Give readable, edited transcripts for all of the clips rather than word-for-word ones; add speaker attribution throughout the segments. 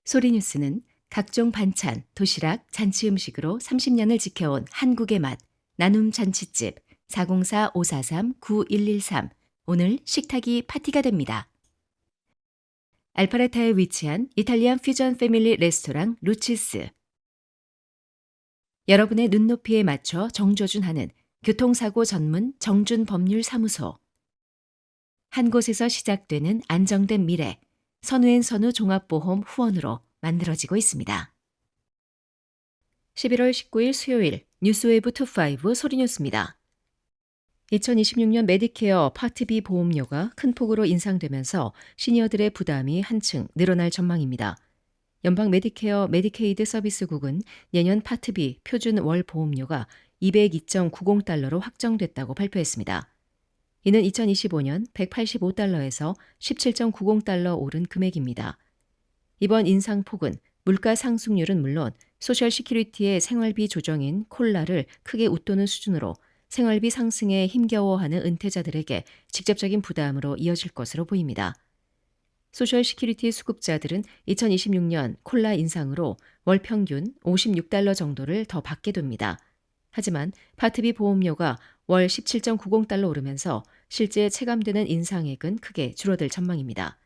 Speaker 1: 소리뉴스는 각종 반찬, 도시락, 잔치 음식으로 30년을 지켜온 한국의 맛, 나눔 잔치집 404-543-9113. 오늘 식탁이 파티가 됩니다. 알파레타에 위치한 이탈리안 퓨전 패밀리 레스토랑 루치스. 여러분의 눈높이에 맞춰 정조준하는 교통사고 전문 정준 법률 사무소. 한 곳에서 시작되는 안정된 미래, 선우앤선우 종합보험 후원으로 만들어지고 있습니다. 11월 19일 수요일 뉴스웨이브 25 소리뉴스입니다. 2026년 메디케어 파트 B 보험료가 큰 폭으로 인상되면서 시니어들의 부담이 한층 늘어날 전망입니다. 연방 메디케어 메디케이드 서비스국은 내년 파트 B 표준 월 보험료가 202.90달러로 확정됐다고 발표했습니다. 이는 2025년 185달러에서 17.90달러 오른 금액입니다. 이번 인상폭은 물가 상승률은 물론 소셜 시큐리티의 생활비 조정인 콜라를 크게 웃도는 수준으로 생활비 상승에 힘겨워하는 은퇴자들에게 직접적인 부담으로 이어질 것으로 보입니다. 소셜 시큐리티 수급자들은 2026년 콜라 인상으로 월 평균 56달러 정도를 더 받게 됩니다. 하지만 파트비 보험료가 월 17.90달러 오르면서 실제 체감되는 인상액은 크게 줄어들 전망입니다.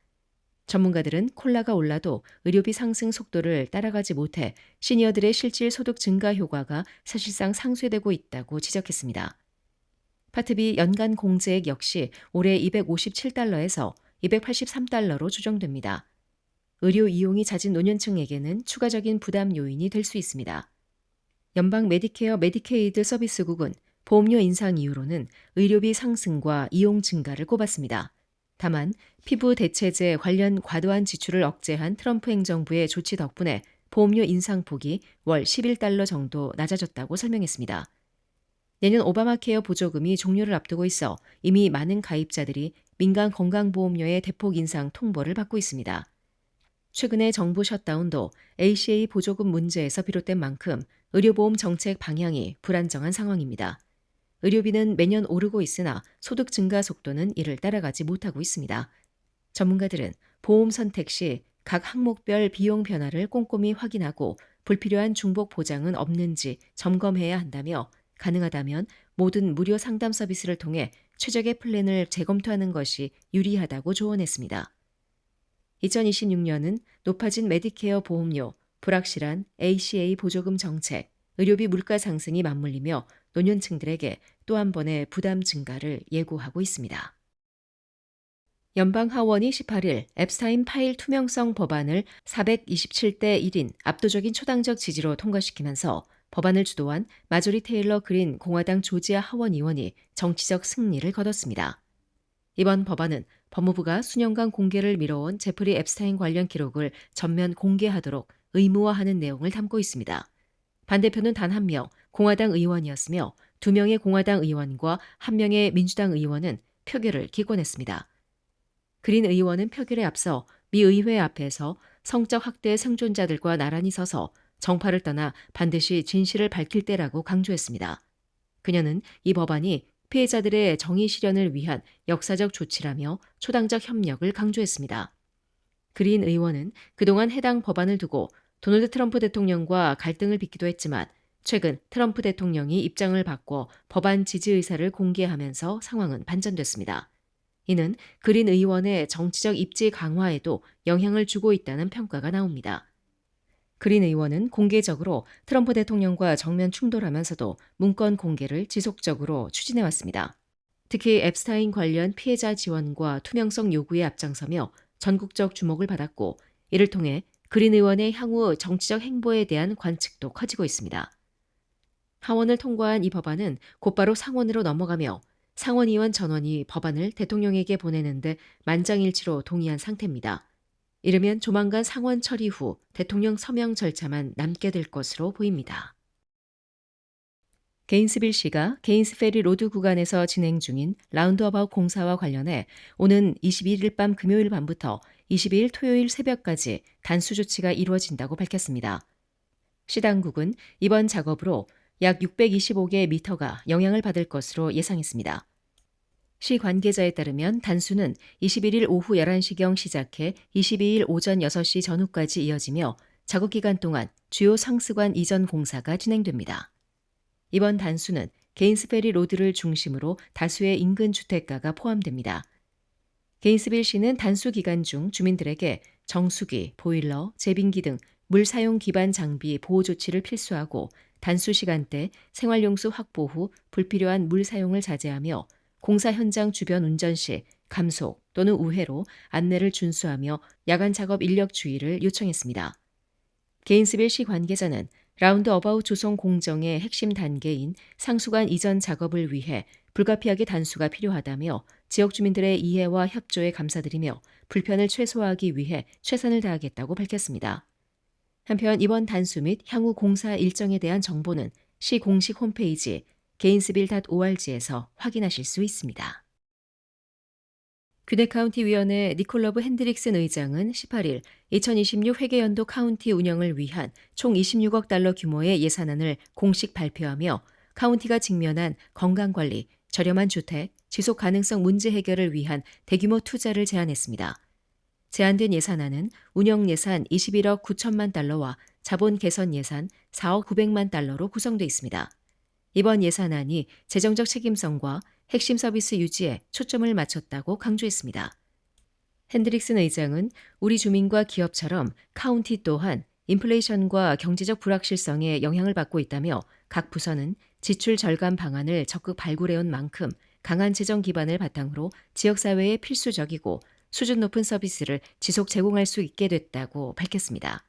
Speaker 1: 전문가들은 콜라가 올라도 의료비 상승 속도를 따라가지 못해 시니어들의 실질 소득 증가 효과가 사실상 상쇄되고 있다고 지적했습니다. 파트비 연간 공제액 역시 올해 257달러에서 283달러로 조정됩니다. 의료 이용이 잦은 노년층에게는 추가적인 부담 요인이 될 수 있습니다. 연방 메디케어 메디케이드 서비스국은 보험료 인상 이유로는 의료비 상승과 이용 증가를 꼽았습니다. 다만 피부 대체제 관련 과도한 지출을 억제한 트럼프 행정부의 조치 덕분에 보험료 인상폭이 월 11달러 정도 낮아졌다고 설명했습니다. 내년 오바마 케어 보조금이 종료를 앞두고 있어 이미 많은 가입자들이 민간 건강보험료의 대폭 인상 통보를 받고 있습니다. 최근의 정부 셧다운도 ACA 보조금 문제에서 비롯된 만큼 의료보험 정책 방향이 불안정한 상황입니다. 의료비는 매년 오르고 있으나 소득 증가 속도는 이를 따라가지 못하고 있습니다. 전문가들은 보험 선택 시 각 항목별 비용 변화를 꼼꼼히 확인하고 불필요한 중복 보장은 없는지 점검해야 한다며 가능하다면 모든 무료 상담 서비스를 통해 최적의 플랜을 재검토하는 것이 유리하다고 조언했습니다. 2026년은 높아진 메디케어 보험료, 불확실한 ACA 보조금 정책, 의료비 물가 상승이 맞물리며 노년층들에게 또 한 번의 부담 증가를 예고하고 있습니다. 연방 하원이 18일 앱스타인 파일 투명성 법안을 427대 1인 압도적인 초당적 지지로 통과시키면서 법안을 주도한 마조리 테일러 그린 공화당 조지아 하원 의원이 정치적 승리를 거뒀습니다. 이번 법안은 법무부가 수년간 공개를 미뤄온 제프리 앱스타인 관련 기록을 전면 공개하도록 의무화하는 내용을 담고 있습니다. 반대표는 단 한 명, 공화당 의원이었으며 2명의 공화당 의원과 1명의 민주당 의원은 표결을 기권했습니다. 그린 의원은 표결에 앞서 미 의회 앞에서 성적 학대 생존자들과 나란히 서서 정파를 떠나 반드시 진실을 밝힐 때라고 강조했습니다. 그녀는 이 법안이 피해자들의 정의 실현을 위한 역사적 조치라며 초당적 협력을 강조했습니다. 그린 의원은 그동안 해당 법안을 두고 도널드 트럼프 대통령과 갈등을 빚기도 했지만 최근 트럼프 대통령이 입장을 바꿔 법안 지지 의사를 공개하면서 상황은 반전됐습니다. 이는 그린 의원의 정치적 입지 강화에도 영향을 주고 있다는 평가가 나옵니다. 그린 의원은 공개적으로 트럼프 대통령과 정면 충돌하면서도 문건 공개를 지속적으로 추진해왔습니다. 특히 앱스타인 관련 피해자 지원과 투명성 요구에 앞장서며 전국적 주목을 받았고 이를 통해 그린 의원의 향후 정치적 행보에 대한 관측도 커지고 있습니다. 하원을 통과한 이 법안은 곧바로 상원으로 넘어가며 상원의원 전원이 법안을 대통령에게 보내는데 만장일치로 동의한 상태입니다. 이르면 조만간 상원 처리 후 대통령 서명 절차만 남게 될 것으로 보입니다. 게인스빌시가 게인스 페리 로드 구간에서 진행 중인 라운드어바웃 공사와 관련해 오는 21일 밤 금요일 밤부터 22일 토요일 새벽까지 단수 조치가 이루어진다고 밝혔습니다. 시 당국은 이번 작업으로 약 625개 미터가 영향을 받을 것으로 예상했습니다. 시 관계자에 따르면 단수는 21일 오후 11시경 시작해 22일 오전 6시 전후까지 이어지며 작업 기간 동안 주요 상수관 이전 공사가 진행됩니다. 이번 단수는 게인스베리 로드를 중심으로 다수의 인근 주택가가 포함됩니다. 게인스빌 시는 단수 기간 중 주민들에게 정수기, 보일러, 제빙기 등 물 사용 기반 장비 보호 조치를 필수하고 단수 시간대 생활용수 확보 후 불필요한 물 사용을 자제하며 공사 현장 주변 운전 시 감속 또는 우회로 안내를 준수하며 야간 작업 인력 주의를 요청했습니다. 게인스빌 시 관계자는 라운드어바웃 조성 공정의 핵심 단계인 상수관 이전 작업을 위해 불가피하게 단수가 필요하다며 지역 주민들의 이해와 협조에 감사드리며 불편을 최소화하기 위해 최선을 다하겠다고 밝혔습니다. 한편 이번 단수 및 향후 공사 일정에 대한 정보는 시 공식 홈페이지 gainesville.org에서 확인하실 수 있습니다. 귀네카운티위원회 니콜러브 핸드릭슨 의장은 18일 2026 회계연도 카운티 운영을 위한 총 26억 달러 규모의 예산안을 공식 발표하며 카운티가 직면한 건강관리, 저렴한 주택, 지속 가능성 문제 해결을 위한 대규모 투자를 제안했습니다. 제안된 예산안은 운영 예산 21억 9천만 달러와 자본 개선 예산 4억 900만 달러로 구성되어 있습니다. 이번 예산안이 재정적 책임성과 핵심 서비스 유지에 초점을 맞췄다고 강조했습니다. 핸드릭슨 의장은 우리 주민과 기업처럼 카운티 또한 인플레이션과 경제적 불확실성에 영향을 받고 있다며 각 부서는 지출 절감 방안을 적극 발굴해온 만큼 강한 재정 기반을 바탕으로 지역사회에 필수적이고 수준 높은 서비스를 지속 제공할 수 있게 됐다고 밝혔습니다.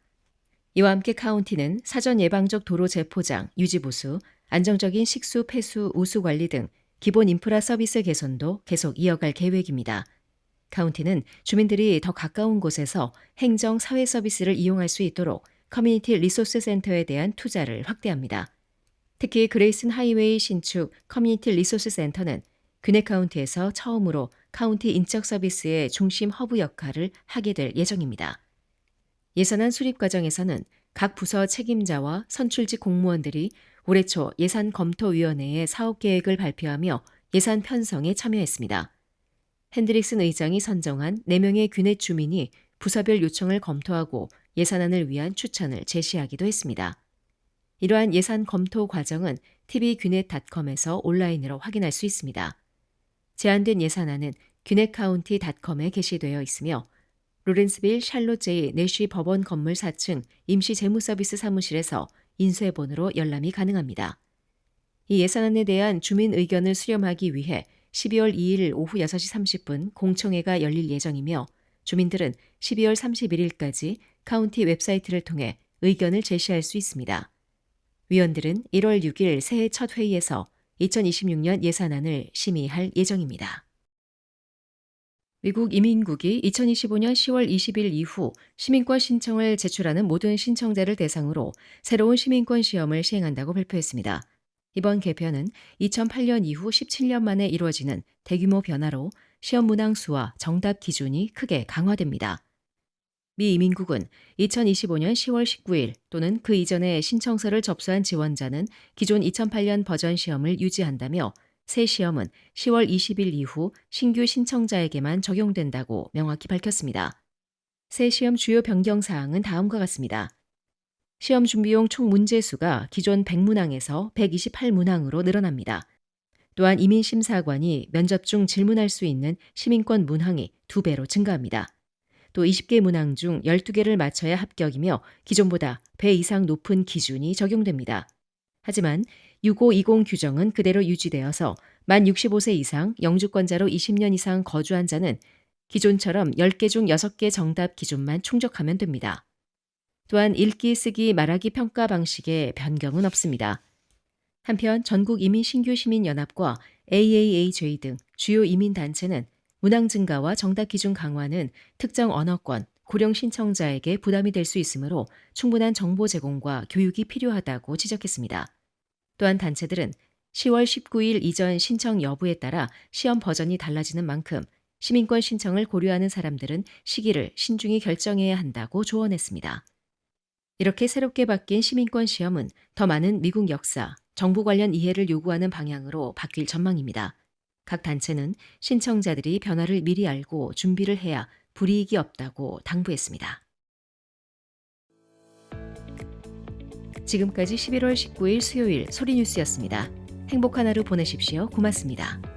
Speaker 1: 이와 함께 카운티는 사전 예방적 도로 재포장, 유지 보수, 안정적인 식수, 폐수, 우수 관리 등 기본 인프라 서비스 개선도 계속 이어갈 계획입니다. 카운티는 주민들이 더 가까운 곳에서 행정, 사회 서비스를 이용할 수 있도록 커뮤니티 리소스 센터에 대한 투자를 확대합니다. 특히 그레이슨 하이웨이 신축 커뮤니티 리소스 센터는 귀네카운티에서 처음으로 카운티 인적 서비스의 중심 허브 역할을 하게 될 예정입니다. 예산안 수립 과정에서는 각 부서 책임자와 선출직 공무원들이 올해 초 예산검토위원회에 사업계획을 발표하며 예산 편성에 참여했습니다. 핸드릭슨 의장이 선정한 4명의 귀넷 주민이 부서별 요청을 검토하고 예산안을 위한 추천을 제시하기도 했습니다. 이러한 예산 검토 과정은 tv귀넷.com에서 온라인으로 확인할 수 있습니다. 제안된 예산안은 귀넷카운티.com에 게시되어 있으며 로렌스빌 샬롯 제이 내쉬 법원 건물 4층 임시 재무서비스 사무실에서 인쇄본으로 열람이 가능합니다. 이 예산안에 대한 주민 의견을 수렴하기 위해 12월 2일 오후 6시 30분 공청회가 열릴 예정이며 주민들은 12월 31일까지 카운티 웹사이트를 통해 의견을 제시할 수 있습니다. 위원들은 1월 6일 새해 첫 회의에서 2026년 예산안을 심의할 예정입니다. 미국 이민국이 2025년 10월 20일 이후 시민권 신청을 제출하는 모든 신청자를 대상으로 새로운 시민권 시험을 시행한다고 발표했습니다. 이번 개편은 2008년 이후 17년 만에 이루어지는 대규모 변화로 시험 문항 수와 정답 기준이 크게 강화됩니다. 미 이민국은 2025년 10월 19일 또는 그 이전에 신청서를 접수한 지원자는 기존 2008년 버전 시험을 유지한다며 새 시험은 10월 20일 이후 신규 신청자에게만 적용된다고 명확히 밝혔습니다. 새 시험 주요 변경 사항은 다음과 같습니다. 시험 준비용 총 문제수가 기존 100문항에서 128문항으로 늘어납니다. 또한 이민심사관이 면접 중 질문할 수 있는 시민권 문항이 2배로 증가합니다. 또 20개 문항 중 12개를 맞춰야 합격이며 기존보다 배 이상 높은 기준이 적용됩니다. 하지만 6520 규정은 그대로 유지되어서 만 65세 이상 영주권자로 20년 이상 거주한 자는 기존처럼 10개 중 6개 정답 기준만 충족하면 됩니다. 또한 읽기, 쓰기, 말하기 평가 방식에 변경은 없습니다. 한편 전국 이민 신규 시민연합과 AAAJ 등 주요 이민단체는 문항 증가와 정답 기준 강화는 특정 언어권, 고령 신청자에게 부담이 될 수 있으므로 충분한 정보 제공과 교육이 필요하다고 지적했습니다. 또한 단체들은 10월 19일 이전 신청 여부에 따라 시험 버전이 달라지는 만큼 시민권 신청을 고려하는 사람들은 시기를 신중히 결정해야 한다고 조언했습니다. 이렇게 새롭게 바뀐 시민권 시험은 더 많은 미국 역사, 정부 관련 이해를 요구하는 방향으로 바뀔 전망입니다. 각 단체는 신청자들이 변화를 미리 알고 준비를 해야 불이익이 없다고 당부했습니다. 지금까지 11월 19일 수요일 소리뉴스였습니다. 행복한 하루 보내십시오. 고맙습니다.